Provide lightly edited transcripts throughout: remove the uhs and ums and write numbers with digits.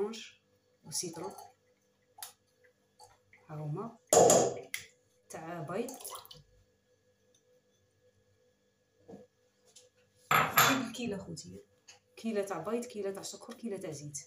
اورانج وسيترون، ها هما تاع بيض، كيلة خوتي، كيلة تاع بيض، كيلة تاع سكر، كيلة تاع زيت.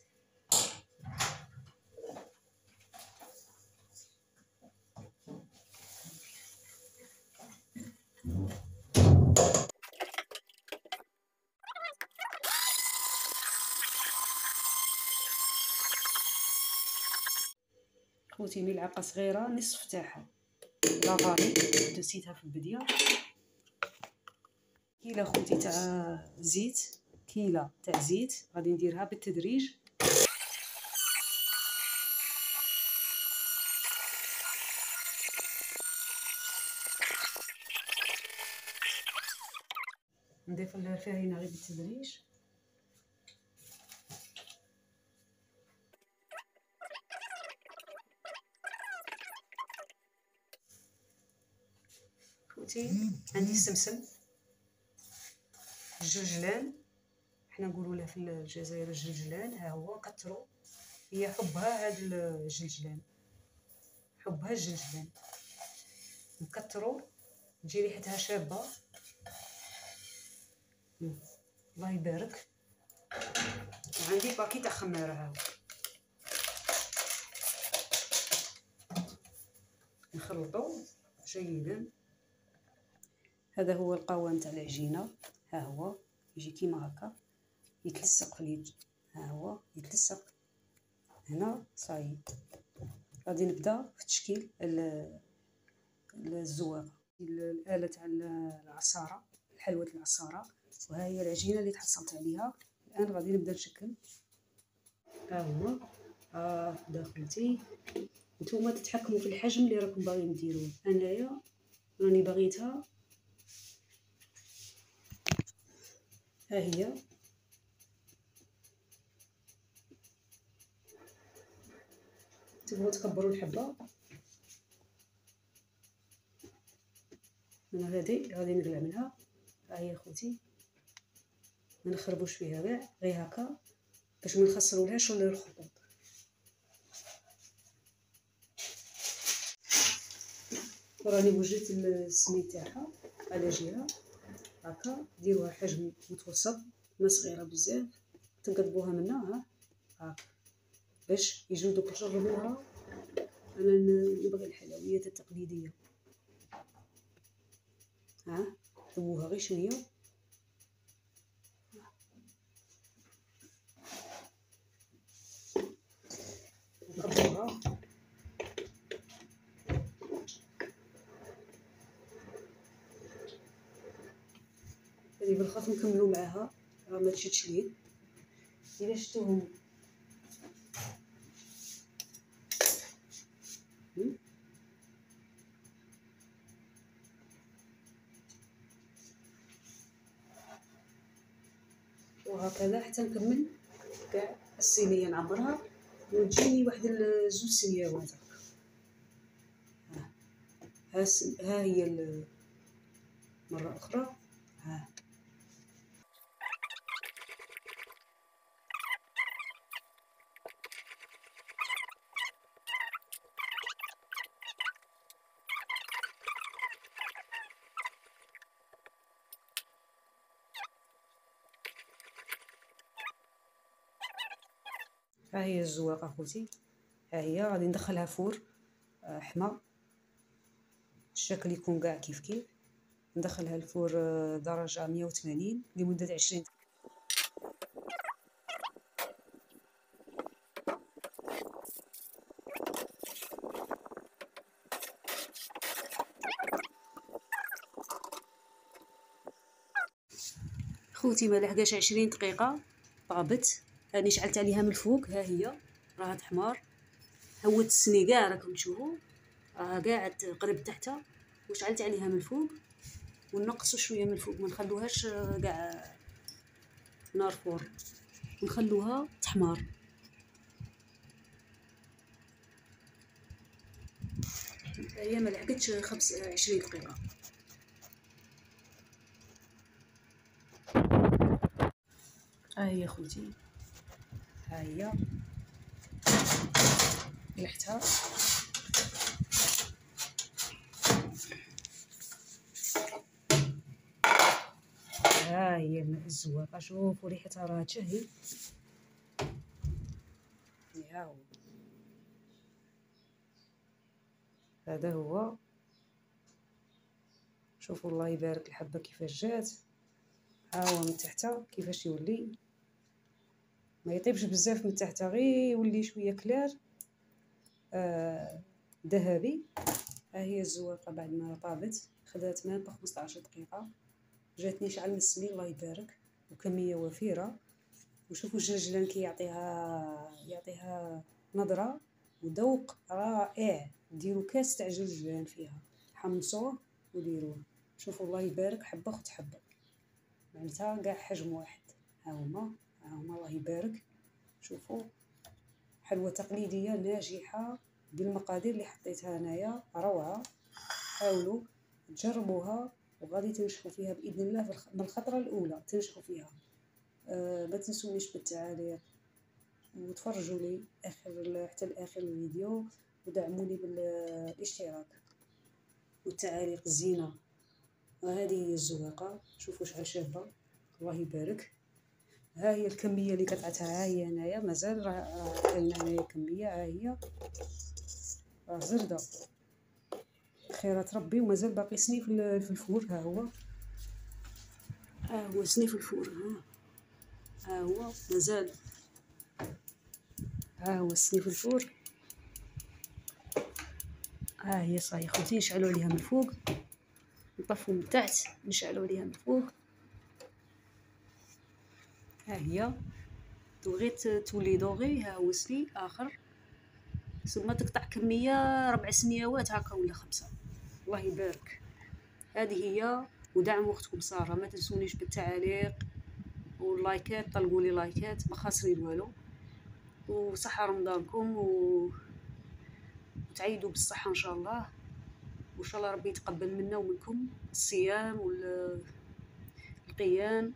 خوتي ملعقه صغيره نصف تاعها لافاري دسيتها في البديه، كيلة خوتي تاع زيت، كيلة تاع زيت غادي نديرها بالتدريج. نضيف الفرينه غير بالتدريج. خوتي عندي السمسم، الجلجلان، حنا نقولوا له في الجزائر الجلجلان، ها هو كثروا، هي حبها هاد الجلجلان، حبها الجلجلان، نكثروا تجي ريحتها شابه. الله يبارك. وعندي باكي تاع خماره، ها هو نخلطوا جيدا. هذا هو القوام تاع العجينه، ها هو يجي كيما هكا، يتلصق في اليد، ها هو يتلصق هنا. صاي غادي نبدا في تشكيل الزواقه، الاله تاع العصاره، حلوه العصاره، وها هي العجينه اللي تحصلت عليها. الان غادي نبدا نشكل. ها هما داخلتي، نتوما تتحكموا في الحجم اللي راكم باغيين ديروه. انايا راني باغيتها ها هي، تبغوا تكبروا الحبه من هذه غادي نقلع منها. ها هي خوتي، ما نخربوش فيها كاع، غير هكا باش ما نخسرولهاش ولا الخطوط. وراني وجدت السميد تاعها على جهه هكا، ديروها حجم متوسط، ما صغيره بزاف، تنقضبوها منا هكا باش يجيو دوك نجربوها. انا نبغي الحلويات التقليديه. ذوبوها غير شويه، نقبلوها. هذه بالخف نكملوا معاها، راه ما تشدش ليه. الا شفتوهم وهكذا حتى نكمل كاع الصينيه، نعمرها وتجيني واحد زوج سنيوات. ها هي مره اخرى. ها هي الزواقه خوتي، ها هي غادي ندخلها فور حمى، الشكل يكون كاع كيف كيف. ندخلها الفور درجه 180 لمده 20 دقيقة. خوتي ما لحقاش 20 دقيقه طابت، راني شعلت عليها من الفوق، ها هي راها تحمر، هوت السني كاع راكم تشوفوا، راها كاع قرب تحتها، وشعلت عليها من الفوق، ونقصوا شويه من الفوق، ما نخلوهاش كاع نار فور، ونخلوها تحمر. هي ما لحقتش 25 دقيقه. ها هي خوتي، ها هي قلحتها. ها هي الزواقه، شوفوا ريحتها راه تشهي. هاهو هذا هو، شوفوا الله يبارك الحبه كيفاش جات. ها هو من تحت كيفاش يولي، ما يطيبش بزاف من تحت، غير يولي شويه كلار ذهبي. ها هي الزواقه بعد ما طابت، خدات مام 15 دقيقه، جاتني شعل من السمين الله يبارك، وكميه وفيره. وشوفوا الجلجلان كي يعطيها نظره وذوق رائع. ديروا كاس تاع جلجلان فيها، حمصوه وديروه. شوفوا الله يبارك، حبه خد حبه، معناتها كاع حجم واحد. ها هما الله يبارك. شوفوا حلوه تقليديه ناجحه بالمقادير اللي حطيتها انايا، روعه. حاولوا تجربوها وغادي تنجحوا فيها باذن الله من الخطره الاولى، تنجحوا فيها. ما تنسونيش بالتعاليق، وتفرجوا لي حتى لاخر الفيديو، ودعموني بالاشتراك والتعاليق الزينه. وهذه هي الزواقه، شوفوا شحال شابه الله يبارك. ها هي الكميه اللي قطعتها، ها هي هنايا مازال راه كاينه هنايا كميه. ها هي راه زرده خيرات ربي، ومازال باقي سني في الفور. ها هو سني في الفور. ها هو مازال، ها هو سني في الفور. ها هي صاي خوتي، نشعلوا عليها من الفوق، نطفوا من تحت، نشعلوا عليها من الفوق. ها هي بغيت تولي دوغي. ها هو سني اخر، ثم تقطع كميه 4 سنيوات هكا ولا 5. الله يبارك. هذه هي، ودعموا اختكم ساره. ما تنسونيش بالتعاليق واللايكات، طلقوا لي لايكات، ما خاسرين والو. وصحه رمضانكم وتعيدوا بالصحه ان شاء الله، وان شاء الله ربي يتقبل منا ومنكم الصيام والقيام،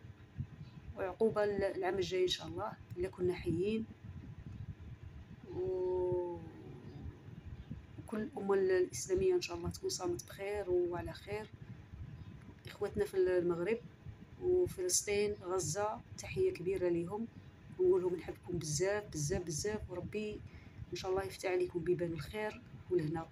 وعقوبه العام الجاي ان شاء الله الا كنا حيين. وكل الامه الاسلاميه ان شاء الله تكون صامت بخير وعلى خير. اخوتنا في المغرب وفلسطين غزه، تحيه كبيره لهم، ونقول لهم نحبكم بزاف بزاف بزاف، وربي ان شاء الله يفتح عليكم بيبان الخير والهنا.